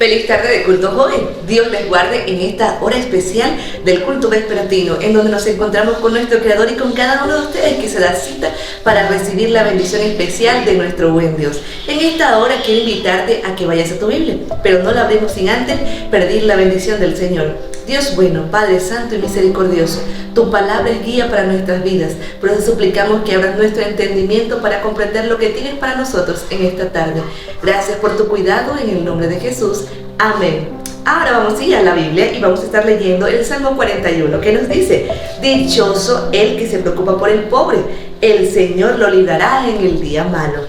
Feliz tarde de culto joven. Dios les guarde en esta hora especial del culto vespertino, en donde nos encontramos con nuestro Creador y con cada uno de ustedes que se da cita para recibir la bendición especial de nuestro buen Dios. En esta hora quiero invitarte a que vayas a tu Biblia, pero no la abrimos sin antes pedir la bendición del Señor. Dios bueno, Padre Santo y Misericordioso, tu palabra es guía para nuestras vidas. Por eso suplicamos que abras nuestro entendimiento para comprender lo que tienes para nosotros en esta tarde. Gracias por tu cuidado, en el nombre de Jesús. Amén. Ahora vamos a ir a la Biblia y vamos a estar leyendo el Salmo 41, que nos dice: dichoso el que se preocupa por el pobre, el Señor lo librará en el día malo.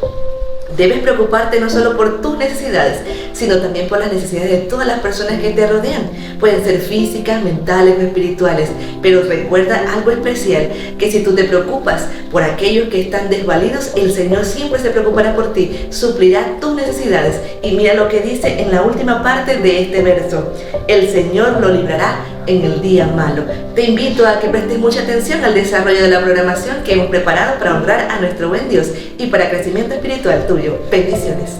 Debes preocuparte no solo por tus necesidades, sino también por las necesidades de todas las personas que te rodean. Pueden ser físicas, mentales o espirituales, pero recuerda algo especial, que si tú te preocupas por aquellos que están desvalidos, el Señor siempre se preocupará por ti, suplirá tus necesidades. Y mira lo que dice en la última parte de este verso: el Señor lo librará en el día malo. Te invito a que prestes mucha atención al desarrollo de la programación que hemos preparado para honrar a nuestro buen Dios y para crecimiento espiritual tuyo. Bendiciones.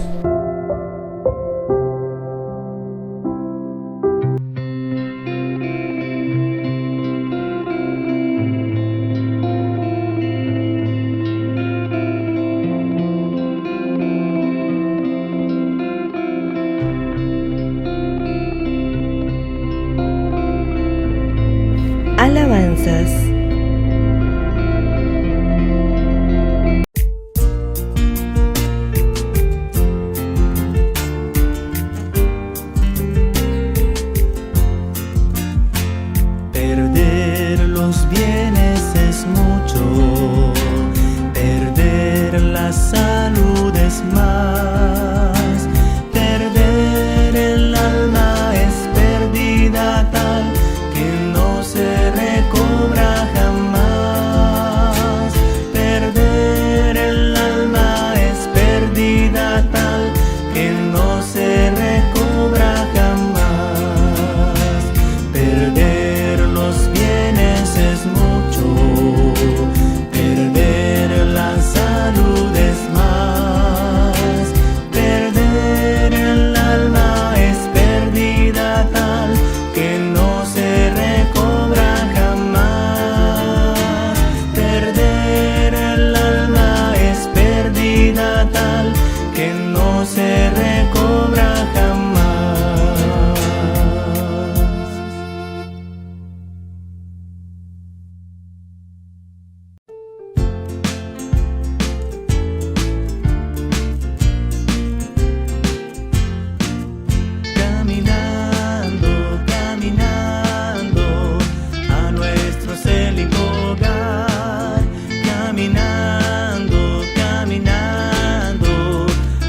Alabanzas. Perder los bienes es mucho, perder la salud es más, perder el alma es pérdida tal que no se recobra jamás. Perder el alma es pérdida tal que no se recobra jamás. Perder los bienes es mucho, perder la salud es más, perder el alma es pérdida tal que no se recobra jamás. Perder el alma es pérdida tal que no se recobra jamás. Caminando, caminando a nuestro célico hogar. Caminando, caminando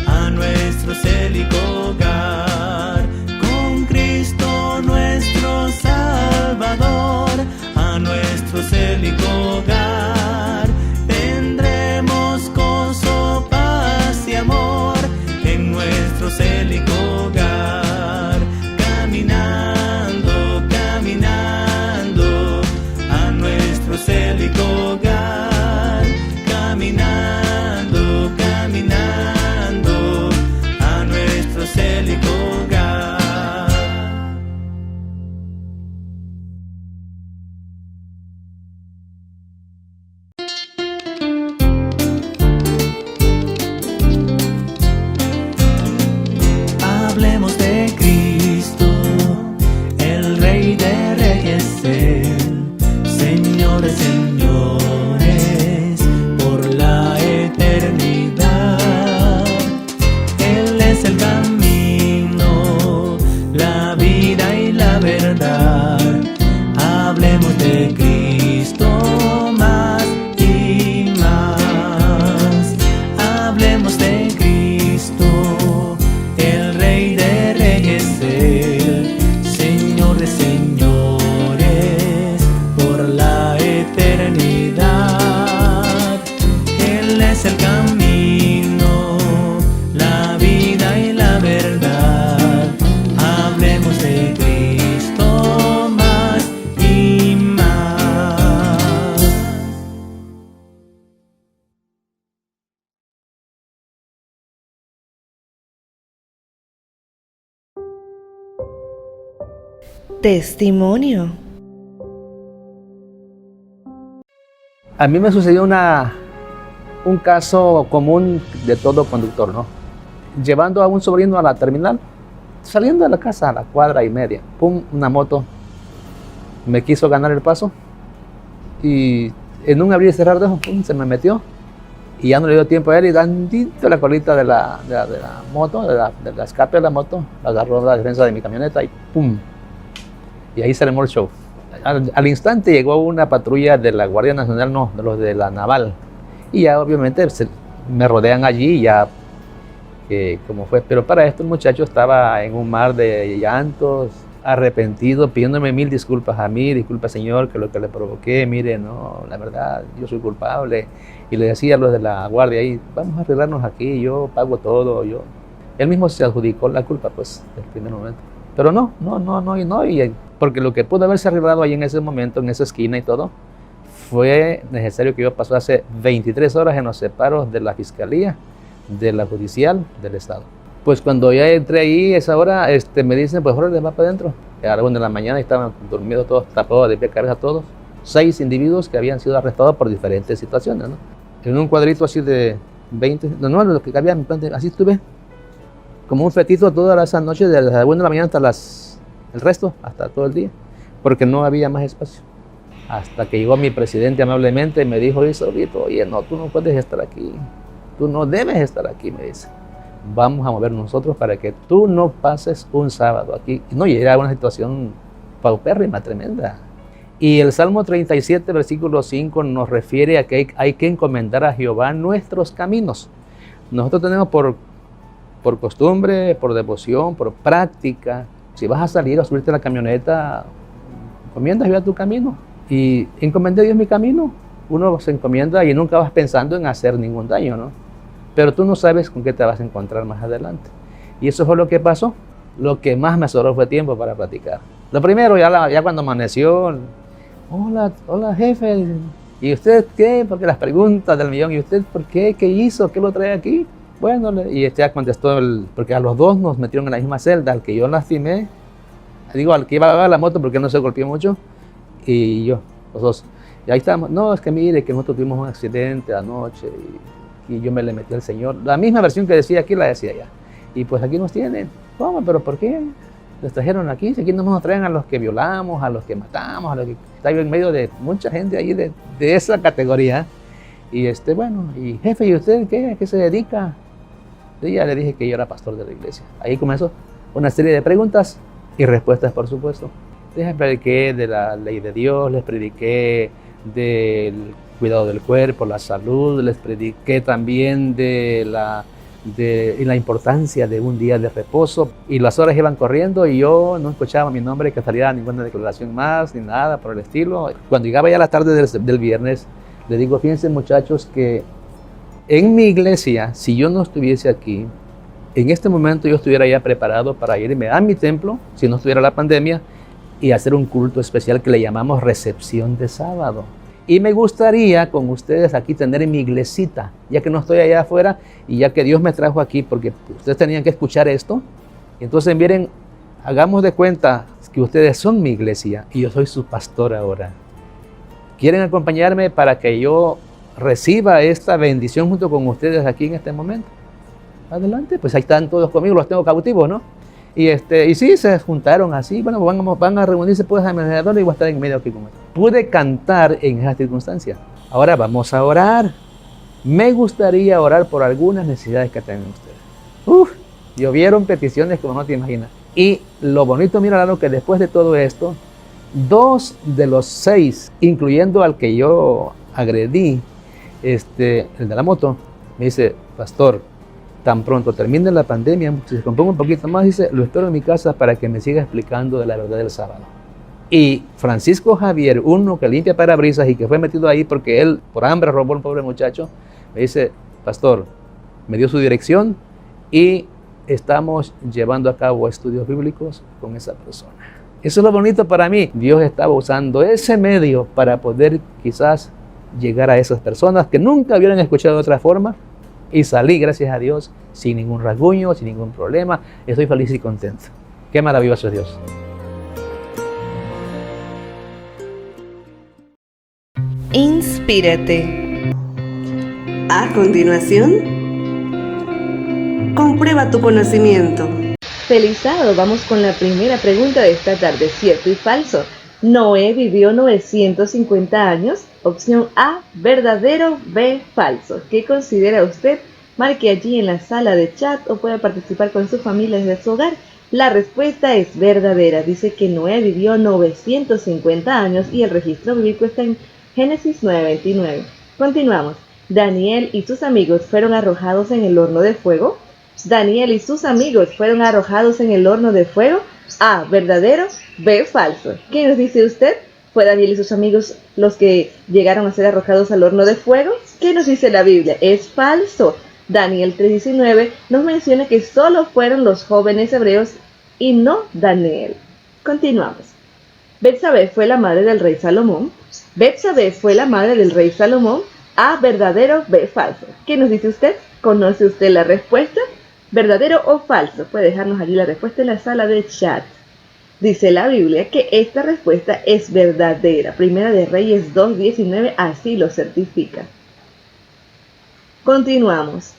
a nuestro célico hogar. Con Cristo nuestro Salvador, a nuestro célico hogar. Tendremos gozo, paz y amor en nuestro célico hogar. Caminando, caminando a nuestro célico hogar. Caminando, caminando a nuestro célico hogar. Hablemos de Cristo, el Rey de Reyes, el Señor de señores, por la eternidad. Él es el camino, la vida y la verdad. Hablemos de Cristo más y más. Hablemos de Cristo, el Rey de Reyes, el Señor de señores, por la eternidad. Él es el camino, Testimonio. A mí me sucedió un caso común de todo conductor, ¿no? Llevando a un sobrino a la terminal, saliendo de la casa a la cuadra y media, pum, una moto me quiso ganar el paso y en un abrir y cerrar de ojos, pum, se me metió y ya no le dio tiempo a él y tantito la colita de la moto, de la escape de la moto, agarró la defensa de mi camioneta y pum, y ahí se le armó el show. Al instante llegó una patrulla de la Guardia Nacional, no, de los de la Naval, y ya obviamente me rodean allí, ya como fue, pero para esto el muchacho estaba en un mar de llantos, arrepentido, pidiéndome 1000 disculpas a mí, disculpa señor, que lo que le provoqué, mire, no, la verdad, yo soy culpable, y le decía a los de la guardia ahí, vamos a arreglarnos aquí, yo pago todo, él mismo se adjudicó la culpa, pues, del primer momento, pero no, porque lo que pudo haberse arreglado ahí en ese momento, en esa esquina y todo, fue necesario que yo pasase 23 horas en los separos de la Fiscalía, de la Judicial, del Estado. Pues cuando ya entré ahí, esa hora, me dicen, pues ahora le va para adentro. A la 1 de la mañana estaban durmiendo todos, tapados de pie a cabeza todos. 6 individuos que habían sido arrestados por diferentes situaciones, ¿no? En un cuadrito así de 20, no, lo que cabía, así estuve, como un fetito todas las noches, de las 1 de la mañana hasta el resto, hasta todo el día, porque no había más espacio. Hasta que llegó mi presidente amablemente y me dijo, oye, no, tú no puedes estar aquí, tú no debes estar aquí, me dice. Vamos a mover nosotros para que tú no pases un sábado aquí. No, y era una situación paupérrima, tremenda. Y el Salmo 37, versículo 5 nos refiere a que hay que encomendar a Jehová nuestros caminos. Nosotros tenemos por costumbre, por devoción, por práctica, si vas a salir a subirte a la camioneta, encomienda a Jehová tu camino. Y encomendé a Dios mi camino. Uno se encomienda y nunca vas pensando en hacer ningún daño, ¿no? Pero tú no sabes con qué te vas a encontrar más adelante. Y eso fue lo que pasó. Lo que más me sobró fue tiempo para platicar. Lo primero, ya cuando amaneció, hola jefe, ¿y usted qué? Porque las preguntas del millón, ¿y usted por qué? ¿Qué hizo? ¿Qué lo trae aquí? Bueno, y ya contestó, porque a los dos nos metieron en la misma celda, al que yo lastimé, al que iba a la moto porque no se golpeó mucho, y yo, los dos. Y ahí estábamos, no, es que mire que nosotros tuvimos un accidente anoche y yo me le metí al Señor. La misma versión que decía aquí la decía allá. Y pues aquí nos tienen. ¿Cómo? ¿Pero por qué? Los trajeron aquí. Si aquí no nos traen a los que violamos, a los que matamos, a los que está en medio de mucha gente ahí de esa categoría. Y bueno, y jefe, ¿y usted qué? ¿A qué se dedica? Y ya le dije que yo era pastor de la iglesia. Ahí comenzó una serie de preguntas y respuestas, por supuesto. Les prediqué de la ley de Dios, les prediqué del cuidado del cuerpo, la salud, les prediqué también de la importancia de un día de reposo, y las horas iban corriendo y yo no escuchaba mi nombre que saliera ninguna declaración más ni nada por el estilo. Cuando llegaba ya la tarde del viernes, le digo, fíjense muchachos que en mi iglesia, si yo no estuviese aquí, en este momento yo estuviera ya preparado para irme a mi templo, si no estuviera la pandemia, y hacer un culto especial que le llamamos recepción de sábado. Y me gustaría con ustedes aquí tener mi iglesita, ya que no estoy allá afuera y ya que Dios me trajo aquí, porque ustedes tenían que escuchar esto. Entonces miren, hagamos de cuenta que ustedes son mi iglesia y yo soy su pastor ahora. ¿Quieren acompañarme para que yo reciba esta bendición junto con ustedes aquí en este momento? Adelante, pues ahí están todos conmigo, los tengo cautivos, ¿no? Y sí, se juntaron así, bueno, van a reunirse pues a mi alrededor y voy a estar en medio aquí con él. Pude cantar en esa circunstancia. Ahora vamos a orar. Me gustaría orar por algunas necesidades que tengan ustedes. Llovieron peticiones como no te imaginas. Y lo bonito, mira, que después de todo esto, 2 de los 6, incluyendo al que yo agredí, el de la moto, me dice, pastor, tan pronto termine la pandemia, si se componga un poquito más, dice, lo espero en mi casa para que me siga explicando de la verdad del sábado. Y Francisco Javier, uno que limpia parabrisas y que fue metido ahí porque él por hambre robó a un pobre muchacho, me dice, pastor, me dio su dirección y estamos llevando a cabo estudios bíblicos con esa persona. Eso es lo bonito para mí. Dios estaba usando ese medio para poder quizás llegar a esas personas que nunca hubieran escuchado de otra forma. Y salí, gracias a Dios, sin ningún rasguño, sin ningún problema. Estoy feliz y contento. Qué maravilloso es Dios. Inspírate. A continuación, comprueba tu conocimiento. Feliz sábado, vamos con la primera pregunta de esta tarde, ¿cierto y falso? Noé vivió 950 años. Opción A, verdadero. B, falso. ¿Qué considera usted? Marque allí en la sala de chat o puede participar con su familia desde su hogar. La respuesta es verdadera. Dice que Noé vivió 950 años y el registro bíblico está en Génesis 9:29. Continuamos. Daniel y sus amigos fueron arrojados en el horno de fuego. Daniel y sus amigos fueron arrojados en el horno de fuego. A, verdadero. B, falso. ¿Qué nos dice usted? ¿Fue Daniel y sus amigos los que llegaron a ser arrojados al horno de fuego? ¿Qué nos dice la Biblia? Es falso. Daniel 3:19 nos menciona que solo fueron los jóvenes hebreos y no Daniel. Continuamos. Betsabé fue la madre del rey Salomón. Betsabé fue la madre del rey Salomón. A, verdadero. B, falso. ¿Qué nos dice usted? ¿Conoce usted la respuesta? ¿Verdadero o falso? Puede dejarnos allí la respuesta en la sala de chat. Dice la Biblia que esta respuesta es verdadera. Primera de Reyes 2:19 así lo certifica. Continuamos.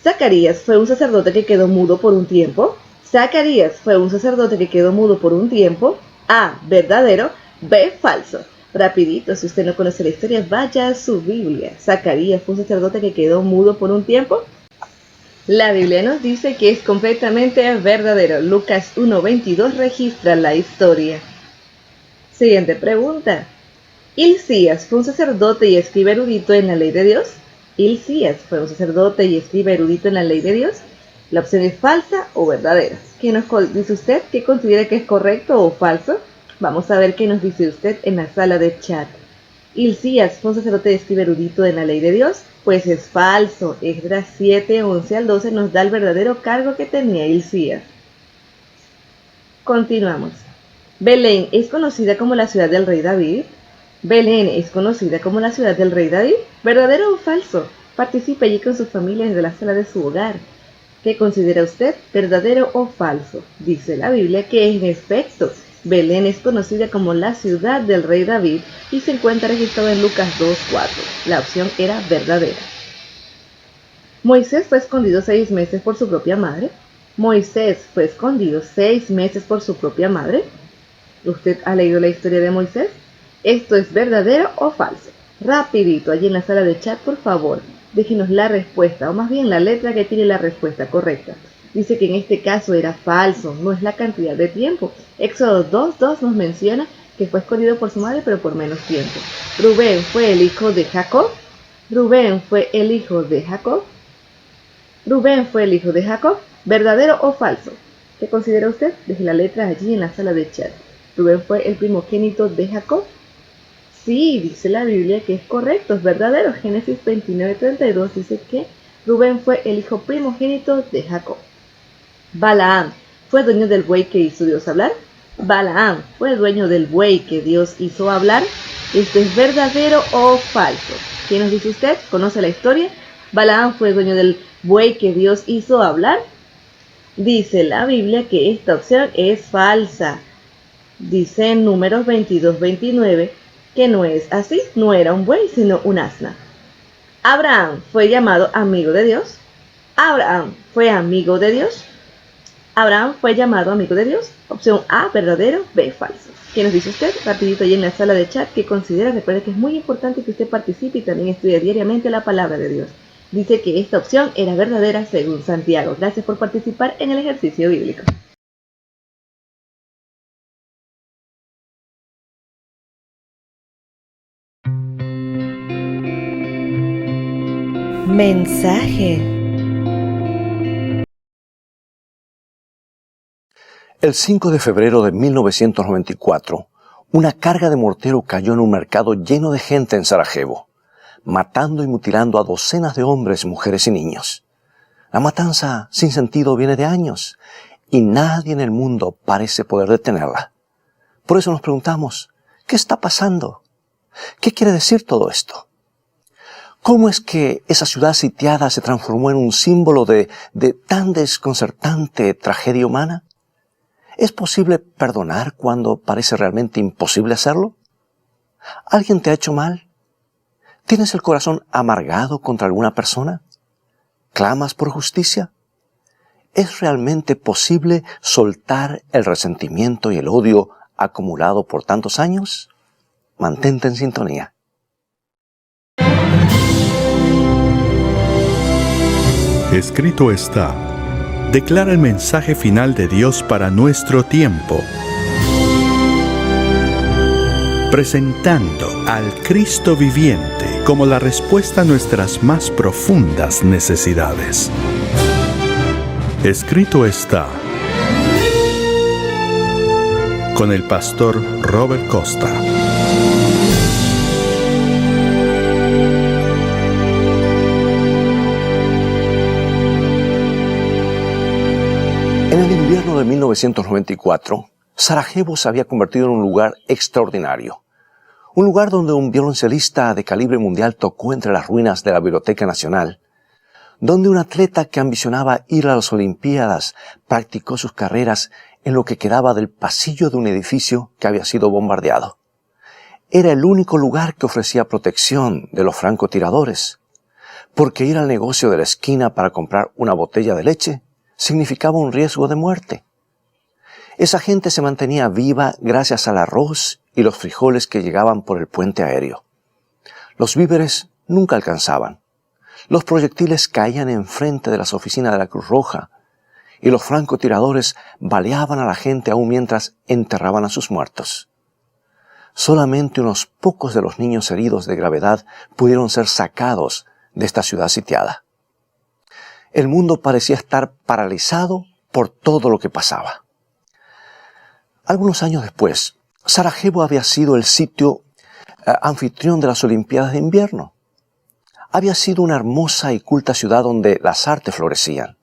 Zacarías fue un sacerdote que quedó mudo por un tiempo. Zacarías fue un sacerdote que quedó mudo por un tiempo. A, verdadero. B, falso. Rapidito, si usted no conoce la historia, vaya a su Biblia. Zacarías fue un sacerdote que quedó mudo por un tiempo. La Biblia nos dice que es completamente verdadero. Lucas 1:22 registra la historia. Siguiente pregunta. ¿Hilcías fue un sacerdote y escriba erudito en la ley de Dios? ¿Hilcías fue un sacerdote y escriba erudito en la ley de Dios? La opción es falsa o verdadera. ¿Qué nos dice usted? ¿Qué considera que es correcto o falso? Vamos a ver qué nos dice usted en la sala de chat. ¿Hilcías fue un sacerdote y escriba erudito en la ley de Dios? Pues es falso. Esdras 7:11-12 nos da el verdadero cargo que tenía Hilcías. Continuamos. ¿Belén es conocida como la ciudad del rey David? ¿Belén es conocida como la ciudad del rey David? ¿Verdadero o falso? Participe allí con su familia desde la sala de su hogar. ¿Qué considera usted? ¿Verdadero o falso? Dice la Biblia que en efecto, Belén es conocida como la ciudad del rey David y se encuentra registrado en Lucas 2:4. La opción era verdadera. ¿Moisés fue escondido 6 meses por su propia madre? ¿Moisés fue escondido 6 meses por su propia madre? ¿Usted ha leído la historia de Moisés? ¿Esto es verdadero o falso? Rapidito, allí en la sala de chat, por favor, déjenos la respuesta, o más bien la letra que tiene la respuesta correcta. Dice que en este caso era falso, no es la cantidad de tiempo. Éxodo 2:2 nos menciona que fue escondido por su madre, pero por menos tiempo. Rubén fue el hijo de Jacob. Rubén fue el hijo de Jacob. Rubén fue el hijo de Jacob. ¿Verdadero o falso? ¿Qué considera usted? Deje la letra allí en la sala de chat. ¿Rubén fue el primogénito de Jacob? Sí, dice la Biblia que es correcto, es verdadero. Génesis 29:32 dice que Rubén fue el hijo primogénito de Jacob. Balaam fue dueño del buey que hizo Dios hablar. Balaam fue dueño del buey que Dios hizo hablar. ¿Esto es verdadero o falso? ¿Qué nos dice usted? ¿Conoce la historia? Balaam fue dueño del buey que Dios hizo hablar. Dice la Biblia que esta opción es falsa. Dice en Números 22:29 que no es así, no era un buey sino un asna. Abraham fue llamado amigo de Dios. Abraham fue amigo de Dios. Abraham fue llamado amigo de Dios. Opción A, verdadero. B, falso. ¿Qué nos dice usted? Rapidito ahí en la sala de chat. ¿Qué considera? Recuerde que es muy importante que usted participe y también estudie diariamente la palabra de Dios. Dice que esta opción era verdadera según Santiago. Gracias por participar en el ejercicio bíblico. Mensaje. El 5 de febrero de 1994, una carga de mortero cayó en un mercado lleno de gente en Sarajevo, matando y mutilando a docenas de hombres, mujeres y niños. La matanza sin sentido viene de años y nadie en el mundo parece poder detenerla. Por eso nos preguntamos, ¿qué está pasando? ¿Qué quiere decir todo esto? ¿Cómo es que esa ciudad sitiada se transformó en un símbolo de tan desconcertante tragedia humana? ¿Es posible perdonar cuando parece realmente imposible hacerlo? ¿Alguien te ha hecho mal? ¿Tienes el corazón amargado contra alguna persona? ¿Clamas por justicia? ¿Es realmente posible soltar el resentimiento y el odio acumulado por tantos años? Mantente en sintonía. Escrito está. Declara el mensaje final de Dios para nuestro tiempo. Presentando al Cristo viviente como la respuesta a nuestras más profundas necesidades. Escrito está. Con el pastor Robert Costa. En el invierno de 1994, Sarajevo se había convertido en un lugar extraordinario. Un lugar donde un violoncelista de calibre mundial tocó entre las ruinas de la Biblioteca Nacional, donde un atleta que ambicionaba ir a las Olimpiadas practicó sus carreras en lo que quedaba del pasillo de un edificio que había sido bombardeado. Era el único lugar que ofrecía protección de los francotiradores, porque ir al negocio de la esquina para comprar una botella de leche significaba un riesgo de muerte. Esa gente se mantenía viva gracias al arroz y los frijoles que llegaban por el puente aéreo. Los víveres nunca alcanzaban. Los proyectiles caían enfrente de las oficinas de la Cruz Roja y los francotiradores baleaban a la gente aún mientras enterraban a sus muertos. Solamente unos pocos de los niños heridos de gravedad pudieron ser sacados de esta ciudad sitiada. El mundo parecía estar paralizado por todo lo que pasaba. Algunos años después, Sarajevo había sido el sitio anfitrión de las Olimpiadas de invierno. Había sido una hermosa y culta ciudad donde las artes florecían.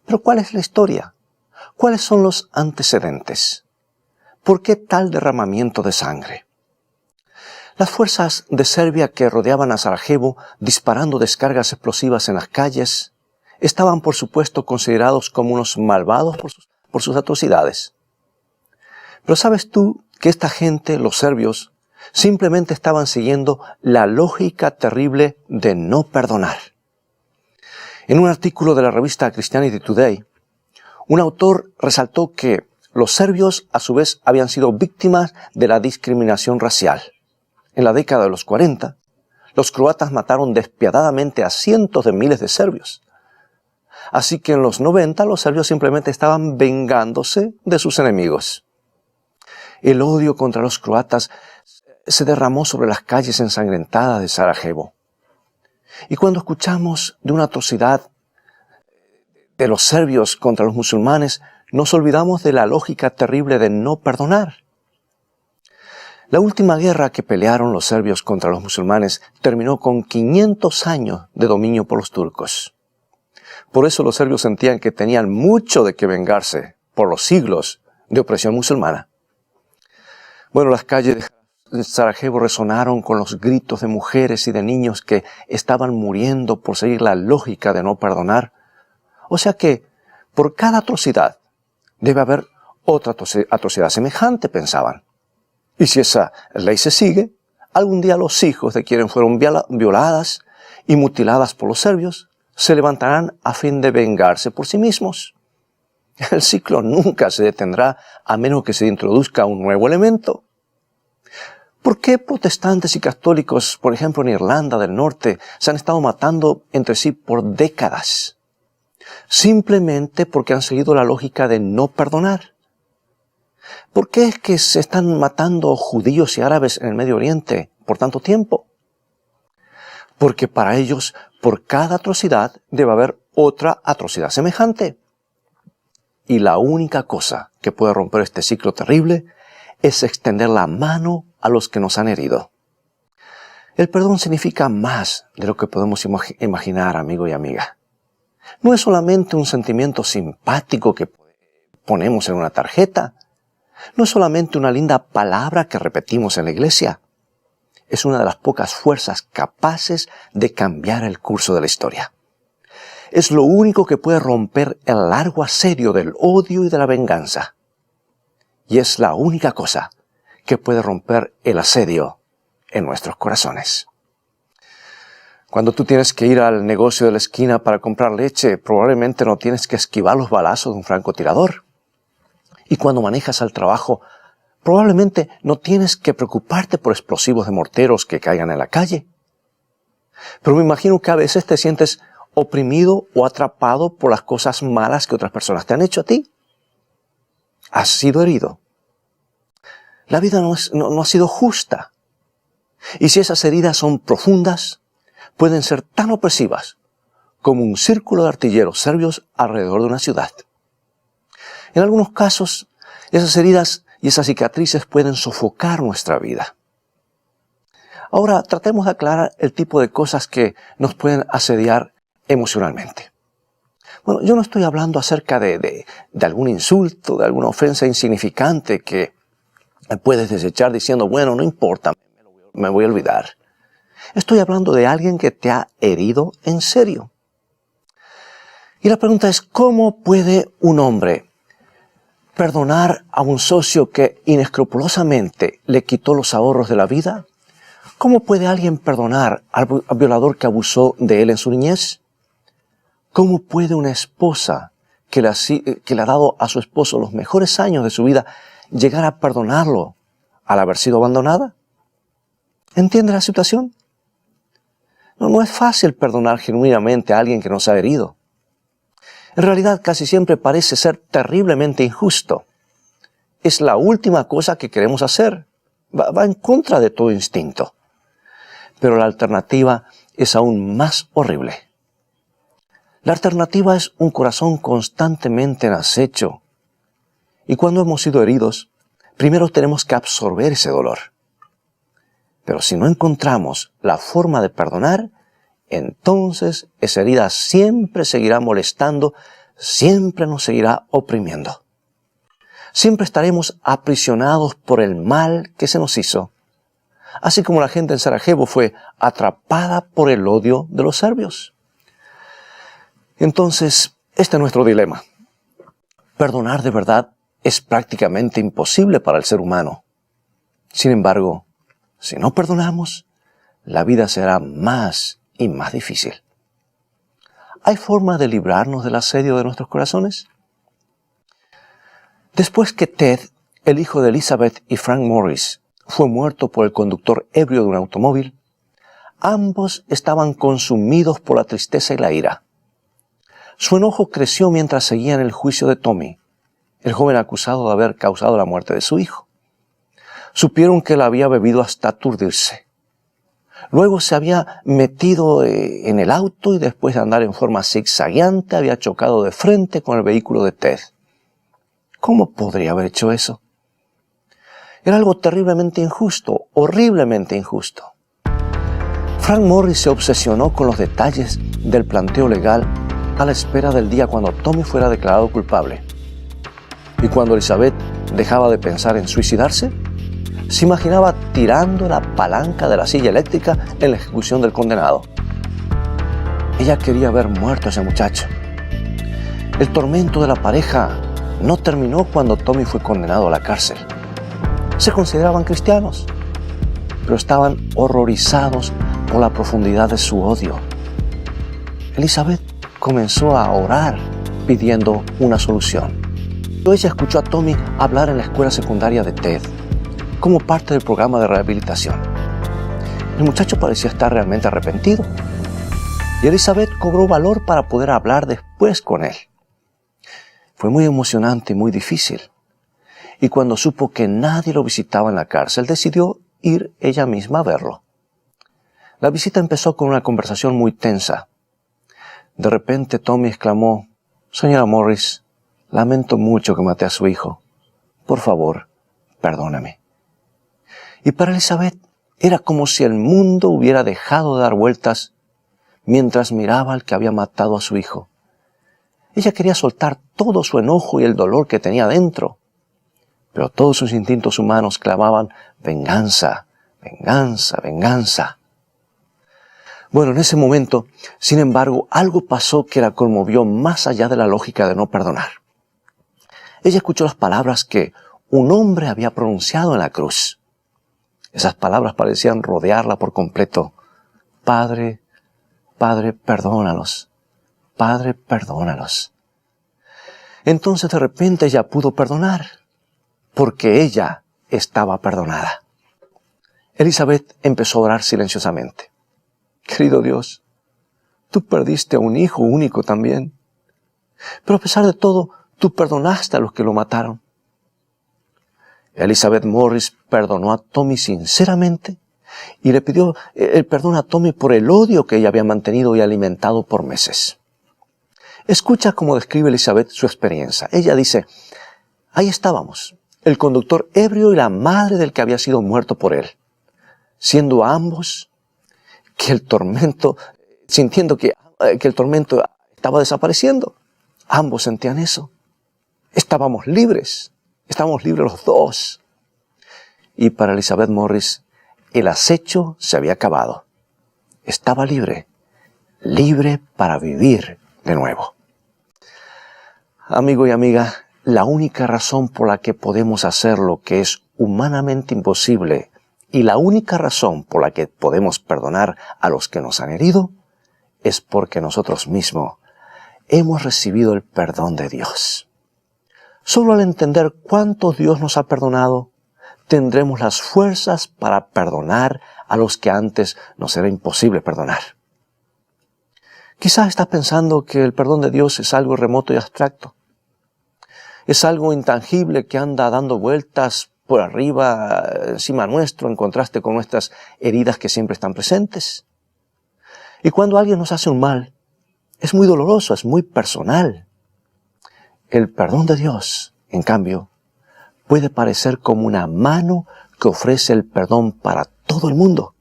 Pero ¿cuál es la historia? ¿Cuáles son los antecedentes? ¿Por qué tal derramamiento de sangre? Las fuerzas de Serbia que rodeaban a Sarajevo disparando descargas explosivas en las calles estaban por supuesto considerados como unos malvados por sus atrocidades. Pero ¿sabes tú que esta gente, los serbios, simplemente estaban siguiendo la lógica terrible de no perdonar? En un artículo de la revista Christianity Today, un autor resaltó que los serbios a su vez habían sido víctimas de la discriminación racial. En la década de los 40, los croatas mataron despiadadamente a cientos de miles de serbios. Así que en los 90 los serbios simplemente estaban vengándose de sus enemigos. El odio contra los croatas se derramó sobre las calles ensangrentadas de Sarajevo. Y cuando escuchamos de una atrocidad de los serbios contra los musulmanes, nos olvidamos de la lógica terrible de no perdonar. La última guerra que pelearon los serbios contra los musulmanes terminó con 500 años de dominio por los turcos. Por eso los serbios sentían que tenían mucho de qué vengarse por los siglos de opresión musulmana. Bueno, las calles de Sarajevo resonaron con los gritos de mujeres y de niños que estaban muriendo por seguir la lógica de no perdonar. O sea que por cada atrocidad debe haber otra atrocidad semejante, pensaban. Y si esa ley se sigue, algún día los hijos de quienes fueron violadas y mutiladas por los serbios se levantarán a fin de vengarse por sí mismos. El ciclo nunca se detendrá a menos que se introduzca un nuevo elemento. ¿Por qué protestantes y católicos, por ejemplo en Irlanda del Norte, se han estado matando entre sí por décadas? Simplemente porque han seguido la lógica de no perdonar. ¿Por qué es que se están matando judíos y árabes en el Medio Oriente por tanto tiempo? Porque para ellos, por cada atrocidad, debe haber otra atrocidad semejante. Y la única cosa que puede romper este ciclo terrible es extender la mano a los que nos han herido. El perdón significa más de lo que podemos imaginar, amigo y amiga. No es solamente un sentimiento simpático que ponemos en una tarjeta. No es solamente una linda palabra que repetimos en la iglesia. Es una de las pocas fuerzas capaces de cambiar el curso de la historia. Es lo único que puede romper el largo asedio del odio y de la venganza. Y es la única cosa que puede romper el asedio en nuestros corazones. Cuando tú tienes que ir al negocio de la esquina para comprar leche, probablemente no tienes que esquivar los balazos de un francotirador. Y cuando manejas al trabajo, probablemente no tienes que preocuparte por explosivos de morteros que caigan en la calle. Pero me imagino que a veces te sientes oprimido o atrapado por las cosas malas que otras personas te han hecho a ti. Has sido herido. La vida no ha sido justa. Y si esas heridas son profundas, pueden ser tan opresivas como un círculo de artilleros serbios alrededor de una ciudad. En algunos casos, esas heridas y esas cicatrices pueden sofocar nuestra vida. Ahora, tratemos de aclarar el tipo de cosas que nos pueden asediar emocionalmente. Bueno, yo no estoy hablando acerca de algún insulto, de alguna ofensa insignificante que puedes desechar diciendo, bueno, no importa, me voy a olvidar. Estoy hablando de alguien que te ha herido en serio. Y la pregunta es, ¿cómo puede un hombre perdonar a un socio que inescrupulosamente le quitó los ahorros de la vida? ¿Cómo puede alguien perdonar al violador que abusó de él en su niñez? ¿Cómo puede una esposa que le ha dado a su esposo los mejores años de su vida llegar a perdonarlo al haber sido abandonada? ¿Entiende la situación? No es fácil perdonar genuinamente a alguien que nos ha herido. En realidad casi siempre parece ser terriblemente injusto. Es la última cosa que queremos hacer. Va en contra de todo instinto. Pero la alternativa es aún más horrible. La alternativa es un corazón constantemente en acecho. Y cuando hemos sido heridos, primero tenemos que absorber ese dolor. Pero si no encontramos la forma de perdonar, entonces esa herida siempre seguirá molestando, siempre nos seguirá oprimiendo. Siempre estaremos aprisionados por el mal que se nos hizo. Así como la gente en Sarajevo fue atrapada por el odio de los serbios. Entonces, este es nuestro dilema. Perdonar de verdad es prácticamente imposible para el ser humano. Sin embargo, si no perdonamos, la vida será más y más difícil. ¿Hay forma de librarnos del asedio de nuestros corazones? Después que Ted, el hijo de Elizabeth y Frank Morris, fue muerto por el conductor ebrio de un automóvil, ambos estaban consumidos por la tristeza y la ira. Su enojo creció mientras seguían el juicio de Tommy, el joven acusado de haber causado la muerte de su hijo. Supieron que él había bebido hasta aturdirse. Luego se había metido en el auto y después de andar en forma zigzagueante había chocado de frente con el vehículo de Ted. ¿Cómo podría haber hecho eso? Era algo terriblemente injusto, horriblemente injusto. Frank Morris se obsesionó con los detalles del planteo legal a la espera del día cuando Tommy fuera declarado culpable. Y cuando Elizabeth dejaba de pensar en suicidarse, se imaginaba tirando la palanca de la silla eléctrica en la ejecución del condenado. Ella quería ver muerto a ese muchacho. El tormento de la pareja no terminó cuando Tommy fue condenado a la cárcel. Se consideraban cristianos, pero estaban horrorizados por la profundidad de su odio. Elizabeth comenzó a orar pidiendo una solución. Ella escuchó a Tommy hablar en la escuela secundaria de Ted como parte del programa de rehabilitación. El muchacho parecía estar realmente arrepentido y Elizabeth cobró valor para poder hablar después con él. Fue muy emocionante y muy difícil. Y cuando supo que nadie lo visitaba en la cárcel, decidió ir ella misma a verlo. La visita empezó con una conversación muy tensa. De repente Tommy exclamó, «Señora Morris, lamento mucho que maté a su hijo. Por favor, perdóname». Y para Elizabeth era como si el mundo hubiera dejado de dar vueltas mientras miraba al que había matado a su hijo. Ella quería soltar todo su enojo y el dolor que tenía dentro, pero todos sus instintos humanos clamaban venganza, venganza, venganza. Bueno, en ese momento, sin embargo, algo pasó que la conmovió más allá de la lógica de no perdonar. Ella escuchó las palabras que un hombre había pronunciado en la cruz. Esas palabras parecían rodearla por completo. Padre, Padre, perdónalos. Padre, perdónalos. Entonces de repente ella pudo perdonar, porque ella estaba perdonada. Elizabeth empezó a orar silenciosamente. Querido Dios, tú perdiste a un hijo único también, pero a pesar de todo, tú perdonaste a los que lo mataron. Elizabeth Morris perdonó a Tommy sinceramente y le pidió el perdón a Tommy por el odio que ella había mantenido y alimentado por meses. Escucha cómo describe Elizabeth su experiencia. Ella dice, ahí estábamos, el conductor ebrio y la madre del que había sido muerto por él, siendo ambos que el tormento, sintiendo que el tormento estaba desapareciendo. Ambos sentían eso. Estábamos libres los dos. Y para Elizabeth Morris, el acecho se había acabado. Estaba libre para vivir de nuevo. Amigo y amiga, la única razón por la que podemos hacer lo que es humanamente imposible y la única razón por la que podemos perdonar a los que nos han herido es porque nosotros mismos hemos recibido el perdón de Dios. Solo al entender cuánto Dios nos ha perdonado, tendremos las fuerzas para perdonar a los que antes nos era imposible perdonar. Quizás estás pensando que el perdón de Dios es algo remoto y abstracto. Es algo intangible que anda dando vueltas por arriba, encima nuestro, en contraste con nuestras heridas que siempre están presentes. Y cuando alguien nos hace un mal, es muy doloroso, es muy personal. El perdón de Dios, en cambio, puede parecer como una mano que ofrece el perdón para todo el mundo.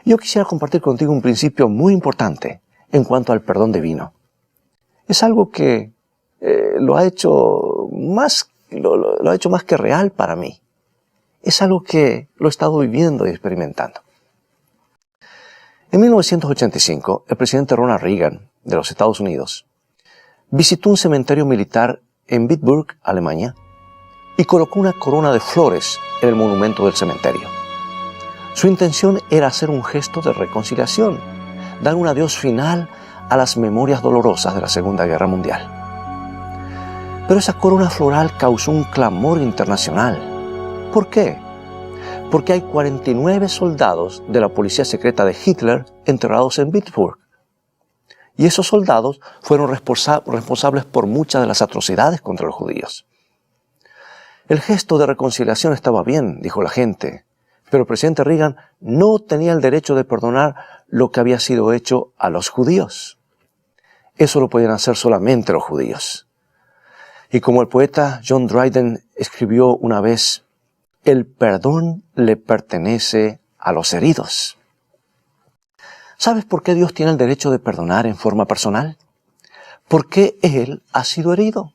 Yo quisiera compartir contigo un principio muy importante en cuanto al perdón divino. Es algo que lo ha hecho más que real para mí. Es algo que lo he estado viviendo y experimentando. En 1985, el presidente Ronald Reagan de los Estados Unidos visitó un cementerio militar en Bitburg, Alemania, y colocó una corona de flores en el monumento del cementerio. Su intención era hacer un gesto de reconciliación, dar un adiós final a las memorias dolorosas de la Segunda Guerra Mundial. Pero esa corona floral causó un clamor internacional. ¿Por qué? Porque hay 49 soldados de la policía secreta de Hitler enterrados en Bitburg. Y esos soldados fueron responsables por muchas de las atrocidades contra los judíos. El gesto de reconciliación estaba bien, dijo la gente, pero el presidente Reagan no tenía el derecho de perdonar lo que había sido hecho a los judíos. Eso lo podían hacer solamente los judíos. Y como el poeta John Dryden escribió una vez, el perdón le pertenece a los heridos. ¿Sabes por qué Dios tiene el derecho de perdonar en forma personal? Porque Él ha sido herido.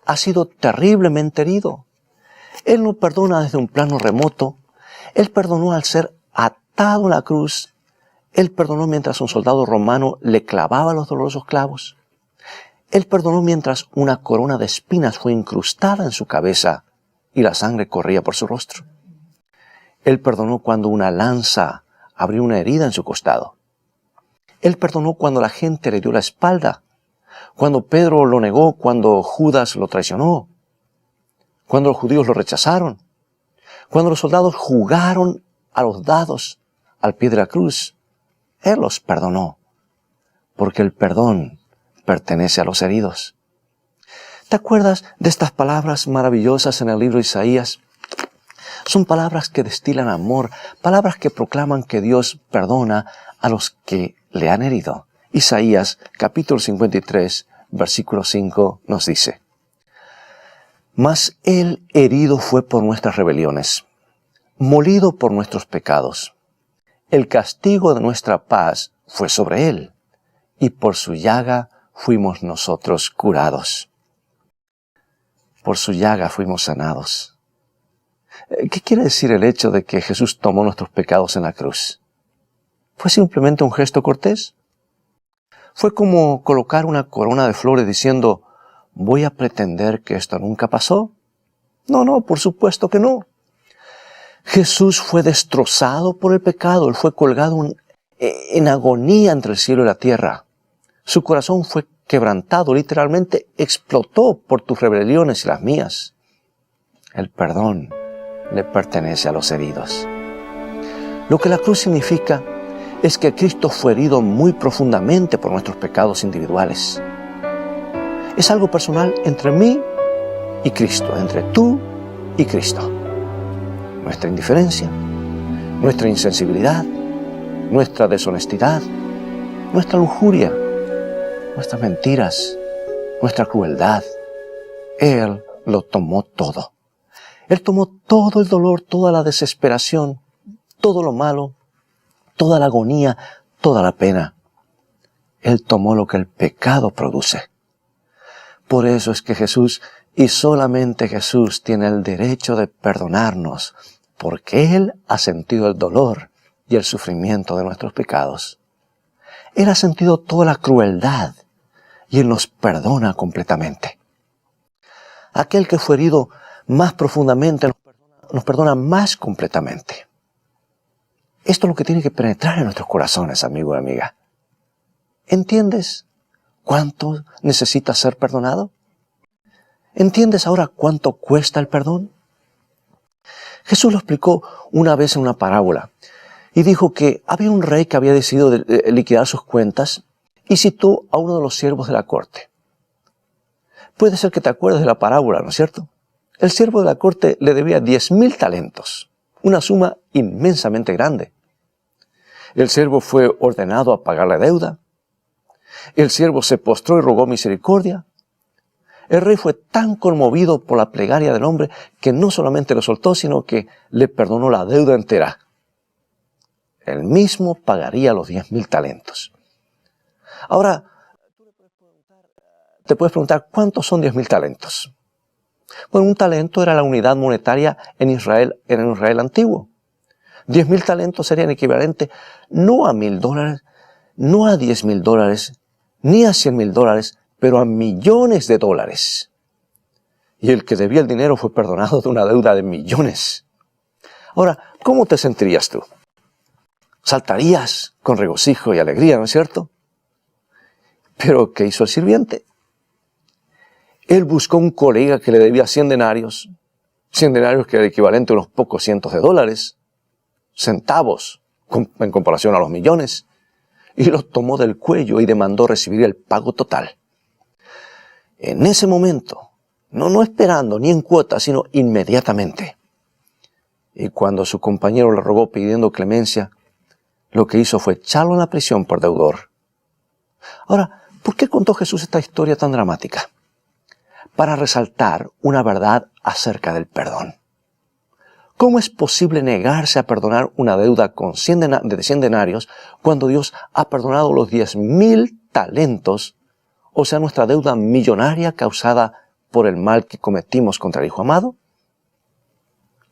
Ha sido terriblemente herido. Él no perdona desde un plano remoto. Él perdonó al ser atado a la cruz. Él perdonó mientras un soldado romano le clavaba los dolorosos clavos. Él perdonó mientras una corona de espinas fue incrustada en su cabeza y la sangre corría por su rostro. Él perdonó cuando una lanza abrió una herida en su costado. Él perdonó cuando la gente le dio la espalda, cuando Pedro lo negó, cuando Judas lo traicionó, cuando los judíos lo rechazaron, cuando los soldados jugaron a los dados al pie de la cruz. Él los perdonó, porque el perdón pertenece a los heridos. ¿Te acuerdas de estas palabras maravillosas en el libro de Isaías? Son palabras que destilan amor, palabras que proclaman que Dios perdona a los que le han herido. Isaías capítulo 53, versículo 5 nos dice: Mas Él herido fue por nuestras rebeliones, molido por nuestros pecados. El castigo de nuestra paz fue sobre Él, y por su llaga fuimos nosotros curados. Por su llaga fuimos sanados. ¿Qué quiere decir el hecho de que Jesús tomó nuestros pecados en la cruz? ¿Fue simplemente un gesto cortés? ¿Fue como colocar una corona de flores diciendo, voy a pretender que esto nunca pasó? No, por supuesto que no. Jesús fue destrozado por el pecado. Él fue colgado en agonía entre el cielo y la tierra. Su corazón fue quebrantado, literalmente explotó por tus rebeliones y las mías. El perdón le pertenece a los heridos. Lo que la cruz significa es que Cristo fue herido muy profundamente por nuestros pecados individuales. Es algo personal entre mí y Cristo, entre tú y Cristo. Nuestra indiferencia, nuestra insensibilidad, nuestra deshonestidad, nuestra lujuria, nuestras mentiras, nuestra crueldad. Él lo tomó todo. Él tomó todo el dolor, toda la desesperación, todo lo malo, toda la agonía, toda la pena. Él tomó lo que el pecado produce. Por eso es que Jesús, y solamente Jesús, tiene el derecho de perdonarnos, porque Él ha sentido el dolor y el sufrimiento de nuestros pecados. Él ha sentido toda la crueldad y Él nos perdona completamente. Aquel que fue herido más profundamente nos perdona más completamente. Esto es lo que tiene que penetrar en nuestros corazones, amigo y amiga. ¿Entiendes cuánto necesitas ser perdonado? ¿Entiendes ahora cuánto cuesta el perdón? Jesús lo explicó una vez en una parábola y dijo que había un rey que había decidido liquidar sus cuentas y citó a uno de los siervos de la corte. Puede ser que te acuerdes de la parábola, ¿no es cierto? El siervo de la corte le debía 10,000 talentos, una suma inmensamente grande. El siervo fue ordenado a pagar la deuda. El siervo se postró y rogó misericordia. El rey fue tan conmovido por la plegaria del hombre que no solamente lo soltó, sino que le perdonó la deuda entera. Él mismo pagaría los 10,000 talentos. Ahora, te puedes preguntar, ¿cuántos son 10,000 talentos? Bueno, un talento era la unidad monetaria en Israel antiguo. 10,000 talentos serían equivalentes no a $1,000, no a $10,000, ni a $100,000, pero a millones de dólares. Y el que debía el dinero fue perdonado de una deuda de millones. Ahora, ¿cómo te sentirías tú? Saltarías con regocijo y alegría, ¿no es cierto? Pero, ¿qué hizo el sirviente? Él buscó un colega que le debía 100 denarios. 100 denarios que era el equivalente a unos pocos cientos de dólares. Centavos en comparación a los millones. Y los tomó del cuello y demandó recibir el pago total. En ese momento, no esperando ni en cuota, sino inmediatamente. Y cuando su compañero le rogó pidiendo clemencia, lo que hizo fue echarlo en la prisión por deudor. Ahora, ¿por qué contó Jesús esta historia tan dramática? Para resaltar una verdad acerca del perdón. ¿Cómo es posible negarse a perdonar una deuda de 100 denarios cuando Dios ha perdonado los 10,000 talentos, o sea, nuestra deuda millonaria causada por el mal que cometimos contra el Hijo amado?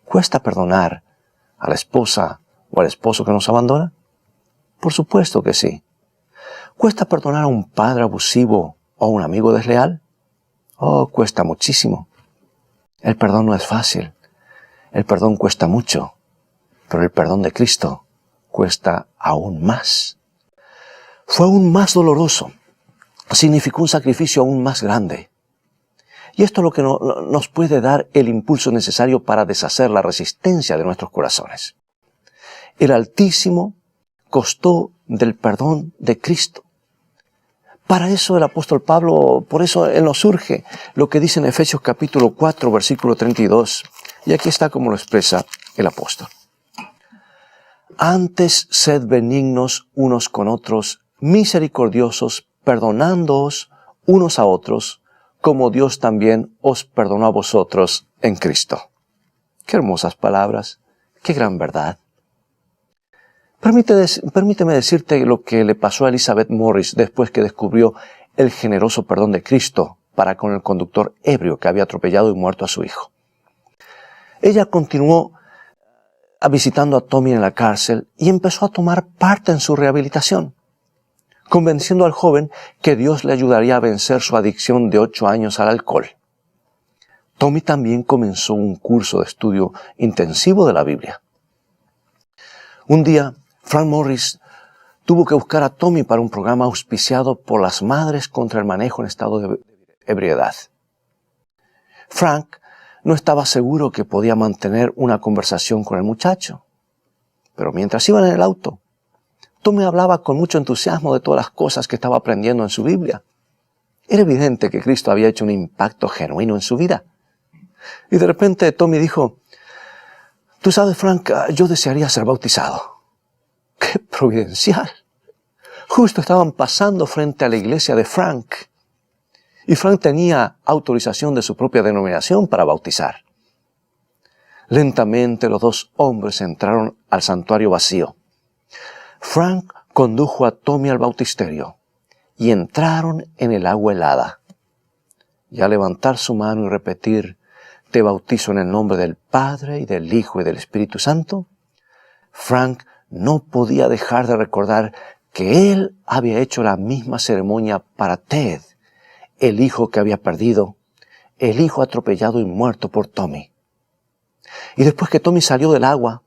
¿Cuesta perdonar a la esposa o al esposo que nos abandona? Por supuesto que sí. ¿Cuesta perdonar a un padre abusivo o a un amigo desleal? Oh, cuesta muchísimo. El perdón no es fácil. El perdón cuesta mucho. Pero el perdón de Cristo cuesta aún más. Fue aún más doloroso. Significó un sacrificio aún más grande. Y esto es lo que nos puede dar el impulso necesario para deshacer la resistencia de nuestros corazones. El Altísimo costó del perdón de Cristo. Para eso el apóstol Pablo, por eso él nos urge lo que dice en Efesios capítulo 4, versículo 32. Y aquí está como lo expresa el apóstol. Antes sed benignos unos con otros, misericordiosos, perdonándoos unos a otros, como Dios también os perdonó a vosotros en Cristo. Qué hermosas palabras, qué gran verdad. Permíteme decirte lo que le pasó a Elizabeth Morris después que descubrió el generoso perdón de Cristo para con el conductor ebrio que había atropellado y muerto a su hijo. Ella continuó visitando a Tommy en la cárcel y empezó a tomar parte en su rehabilitación, convenciendo al joven que Dios le ayudaría a vencer su adicción de 8 años al alcohol. Tommy también comenzó un curso de estudio intensivo de la Biblia. Un día, Frank Morris tuvo que buscar a Tommy para un programa auspiciado por las Madres contra el Manejo en Estado de Ebriedad. Frank no estaba seguro que podía mantener una conversación con el muchacho, pero mientras iban en el auto, Tommy hablaba con mucho entusiasmo de todas las cosas que estaba aprendiendo en su Biblia. Era evidente que Cristo había hecho un impacto genuino en su vida. Y de repente Tommy dijo: «Tú sabes, Frank, yo desearía ser bautizado». ¡Qué providencial! Justo estaban pasando frente a la iglesia de Frank. Y Frank tenía autorización de su propia denominación para bautizar. Lentamente los dos hombres entraron al santuario vacío. Frank condujo a Tommy al bautisterio y entraron en el agua helada. Y al levantar su mano y repetir: «Te bautizo en el nombre del Padre y del Hijo y del Espíritu Santo», Frank no podía dejar de recordar que él había hecho la misma ceremonia para Ted, el hijo que había perdido, el hijo atropellado y muerto por Tommy. Y después que Tommy salió del agua,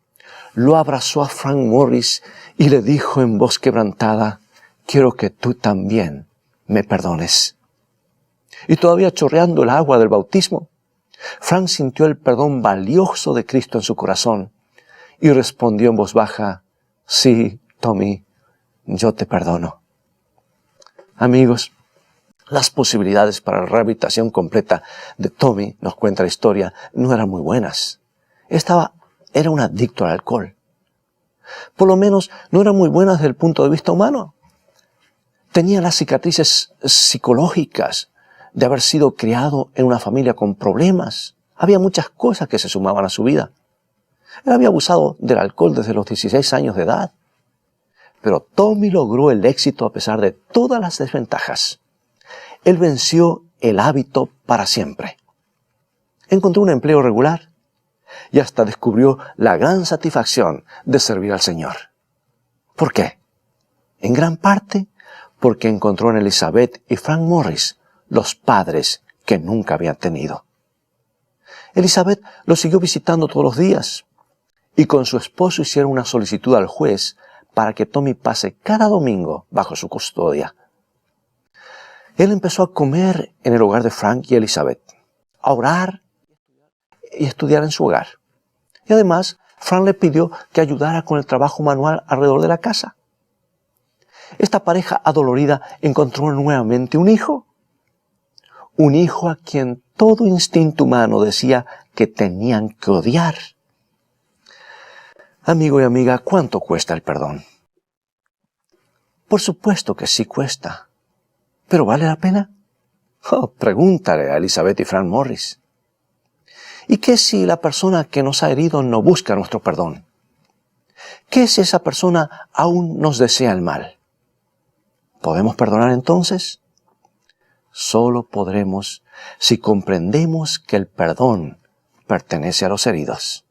lo abrazó a Frank Morris y le dijo en voz quebrantada: «Quiero que tú también me perdones». Y todavía chorreando el agua del bautismo, Frank sintió el perdón valioso de Cristo en su corazón y respondió en voz baja: «Sí, Tommy, yo te perdono». Amigos, las posibilidades para la rehabilitación completa de Tommy, nos cuenta la historia, no eran muy buenas. Era un adicto al alcohol. Por lo menos no eran muy buenas desde el punto de vista humano. Tenía las cicatrices psicológicas de haber sido criado en una familia con problemas. Había muchas cosas que se sumaban a su vida. Él había abusado del alcohol desde los 16 años de edad. Pero Tommy logró el éxito a pesar de todas las desventajas. Él venció el hábito para siempre. Encontró un empleo regular y hasta descubrió la gran satisfacción de servir al Señor. ¿Por qué? En gran parte porque encontró en Elizabeth y Frank Morris los padres que nunca habían tenido. Elizabeth lo siguió visitando todos los días y con su esposo hicieron una solicitud al juez para que Tommy pase cada domingo bajo su custodia. Él empezó a comer en el hogar de Frank y Elizabeth, a orar y estudiar en su hogar. Y además, Frank le pidió que ayudara con el trabajo manual alrededor de la casa. Esta pareja adolorida encontró nuevamente un hijo a quien todo instinto humano decía que tenían que odiar. Amigo y amiga, ¿cuánto cuesta el perdón? Por supuesto que sí cuesta. ¿Pero vale la pena? Pregúntale a Elizabeth y Frank Morris. ¿Y qué si la persona que nos ha herido no busca nuestro perdón? ¿Qué si esa persona aún nos desea el mal? ¿Podemos perdonar entonces? Solo podremos si comprendemos que el perdón pertenece a los heridos.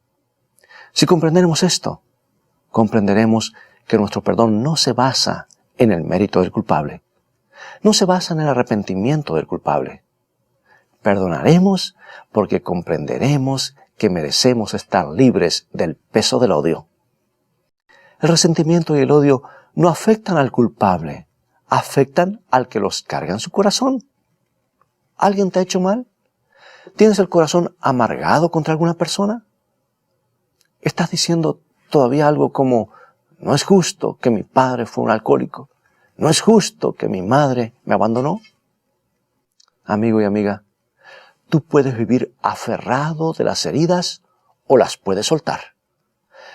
Si comprendemos esto, comprenderemos que nuestro perdón no se basa en el mérito del culpable. No se basa en el arrepentimiento del culpable. Perdonaremos porque comprenderemos que merecemos estar libres del peso del odio. El resentimiento y el odio no afectan al culpable, afectan al que los carga en su corazón. ¿Alguien te ha hecho mal? ¿Tienes el corazón amargado contra alguna persona? ¿Estás diciendo todavía algo como: no es justo que mi padre fue un alcohólico? ¿No es justo que mi madre me abandonó? Amigo y amiga, tú puedes vivir aferrado de las heridas o las puedes soltar.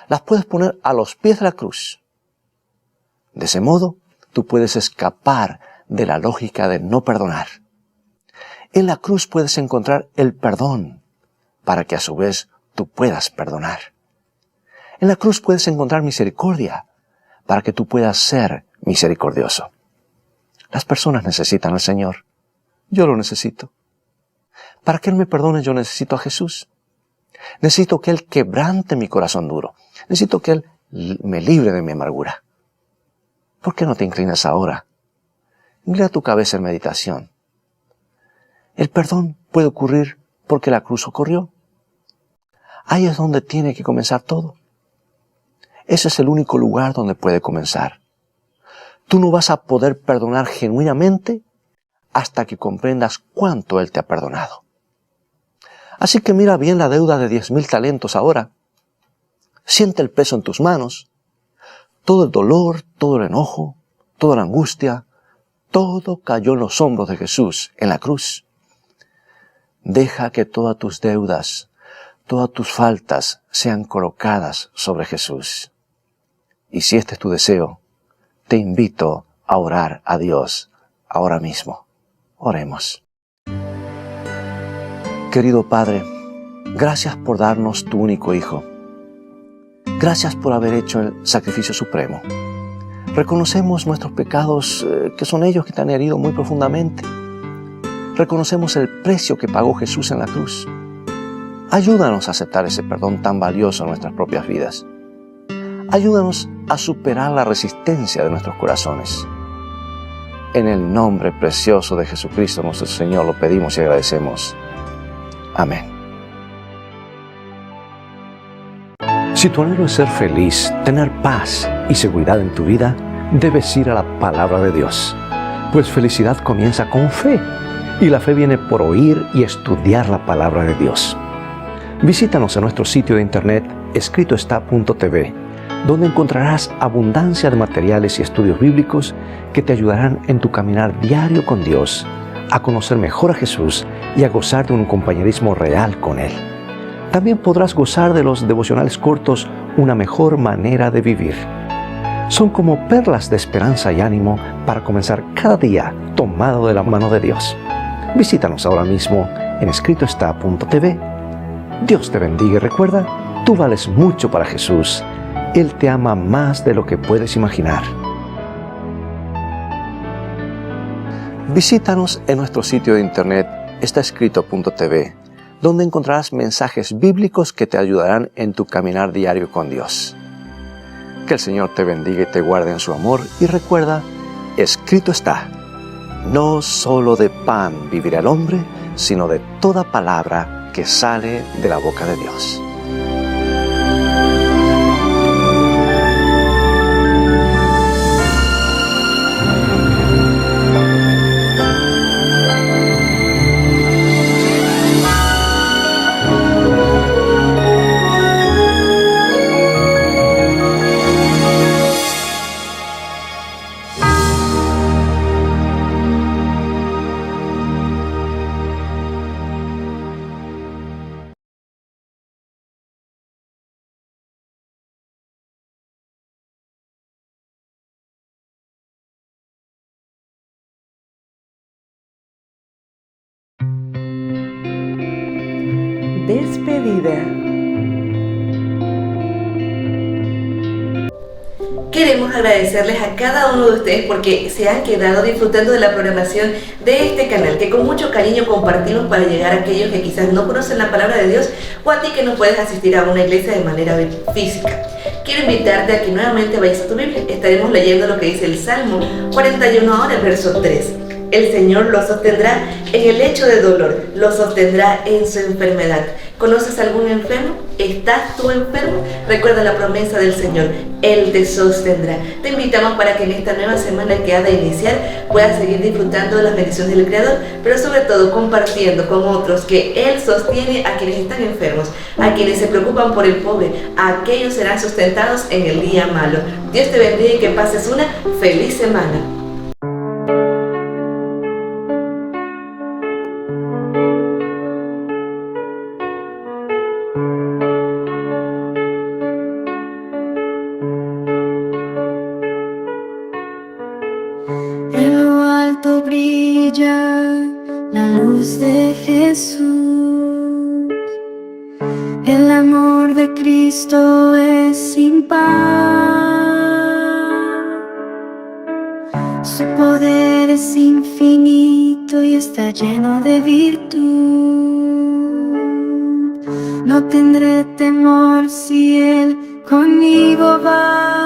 Las puedes poner a los pies de la cruz. De ese modo, tú puedes escapar de la lógica de no perdonar. En la cruz puedes encontrar el perdón para que a su vez tú puedas perdonar. En la cruz puedes encontrar misericordia para que tú puedas ser misericordioso. Las personas necesitan al Señor. Yo lo necesito. Para que Él me perdone, yo necesito a Jesús. Necesito que Él quebrante mi corazón duro. Necesito que Él me libre de mi amargura. ¿Por qué no te inclinas ahora? Inclina tu cabeza en meditación. El perdón puede ocurrir porque la cruz ocurrió. Ahí es donde tiene que comenzar todo. Ese es el único lugar donde puede comenzar. tú no vas a poder perdonar genuinamente hasta que comprendas cuánto Él te ha perdonado. Así que mira bien la deuda de 10,000 talentos ahora. Siente el peso en tus manos. Todo el dolor, todo el enojo, toda la angustia, todo cayó en los hombros de Jesús en la cruz. Deja que todas tus deudas, todas tus faltas sean colocadas sobre Jesús. Y si este es tu deseo, te invito a orar a Dios ahora mismo. Oremos. Querido Padre, gracias por darnos tu único Hijo. Gracias por haber hecho el sacrificio supremo. Reconocemos nuestros pecados, que son ellos que te han herido muy profundamente. Reconocemos el precio que pagó Jesús en la cruz. Ayúdanos a aceptar ese perdón tan valioso en nuestras propias vidas. Ayúdanos a superar la resistencia de nuestros corazones. En el nombre precioso de Jesucristo nuestro Señor lo pedimos y agradecemos. Amén. Si tu anhelo es ser feliz, tener paz y seguridad en tu vida, debes ir a la palabra de Dios. Pues felicidad comienza con fe, y la fe viene por oír y estudiar la palabra de Dios. Visítanos en nuestro sitio de internet escritoestá.tv, donde encontrarás abundancia de materiales y estudios bíblicos que te ayudarán en tu caminar diario con Dios, a conocer mejor a Jesús y a gozar de un compañerismo real con Él. También podrás gozar de los devocionales cortos, Una mejor manera de vivir. Son como perlas de esperanza y ánimo para comenzar cada día tomado de la mano de Dios. Visítanos ahora mismo en escritoestá.tv. Dios te bendiga y recuerda, tú vales mucho para Jesús. Él te ama más de lo que puedes imaginar. Visítanos en nuestro sitio de internet estaescrito.tv, donde encontrarás mensajes bíblicos que te ayudarán en tu caminar diario con Dios. Que el Señor te bendiga y te guarde en su amor, y recuerda, escrito está, no solo de pan vivirá el hombre, sino de toda palabra que sale de la boca de Dios. Despedida. Queremos agradecerles a cada uno de ustedes porque se han quedado disfrutando de la programación de este canal, que con mucho cariño compartimos para llegar a aquellos que quizás no conocen la palabra de Dios, o a ti que no puedes asistir a una iglesia de manera física. Quiero invitarte a que nuevamente vayas a tu Biblia. Estaremos leyendo lo que dice el Salmo 41 ahora, el verso 3. El Señor lo sostendrá en el lecho de dolor, lo sostendrá en su enfermedad. ¿Conoces algún enfermo? ¿Estás tú enfermo? Recuerda la promesa del Señor, Él te sostendrá. Te invitamos para que en esta nueva semana que ha de iniciar puedas seguir disfrutando de las bendiciones del Creador, pero sobre todo compartiendo con otros que Él sostiene a quienes están enfermos, a quienes se preocupan por el pobre, a aquellos serán sustentados en el día malo. Dios te bendiga y que pases una feliz semana. En lo alto brilla la luz de Jesús. El amor de Cristo es sin par. Su poder es infinito y está lleno de virtud. No tendré temor si Él conmigo va.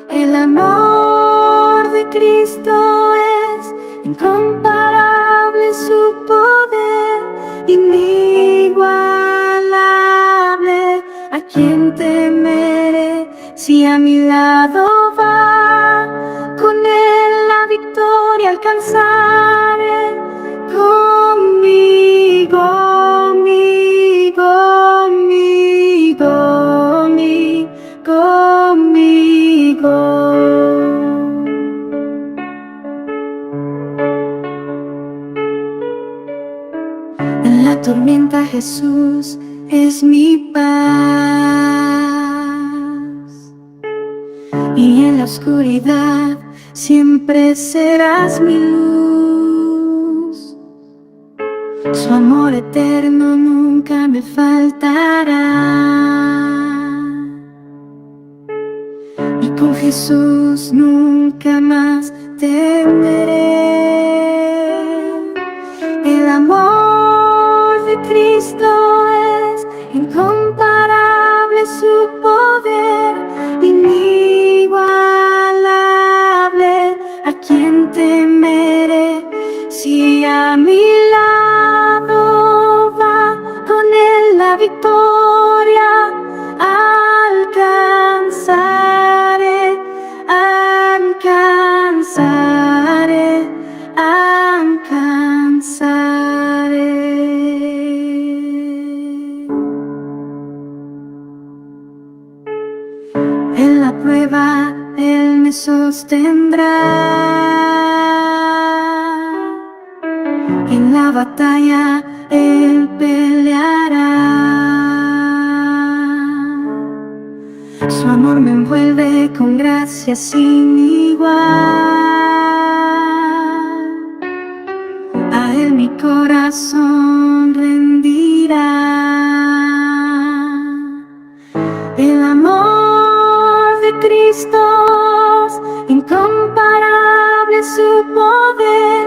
El amor de Cristo es incomparable, su poder inigualable. ¿A quién temeré si a mi lado va? victoria alcanzaré. Conmigo, conmigo, conmigo. En la tormenta Jesús es mi paz, y en la oscuridad siempre serás mi luz. Su amor eterno nunca me faltará, y con Jesús nunca más temeré. El amor de Cristo es incomparable, su poder inigualable. ¿A quién temeré si a mi lado va? Con él la victoria alcanzaré, alcanzaré, alcanzaré. En la prueba Él me sostendrá, en la batalla Él peleará. Su amor me envuelve con gracia sin igual, a Él mi corazón rendirá. El amor de Cristo es incomparable, su poder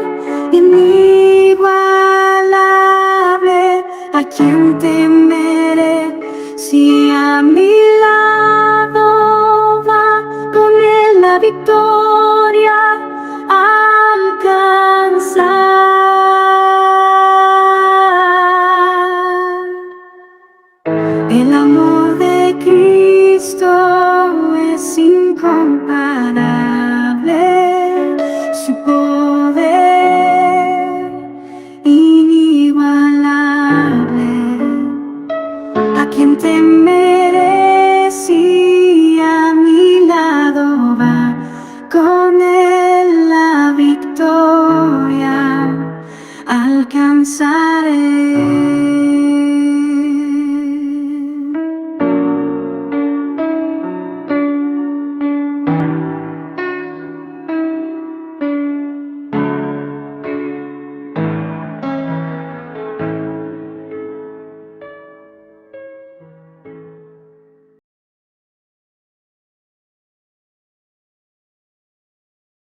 inigualable. ¿A quién temeré si a mi lado va? Con él la victoria alcanzaré.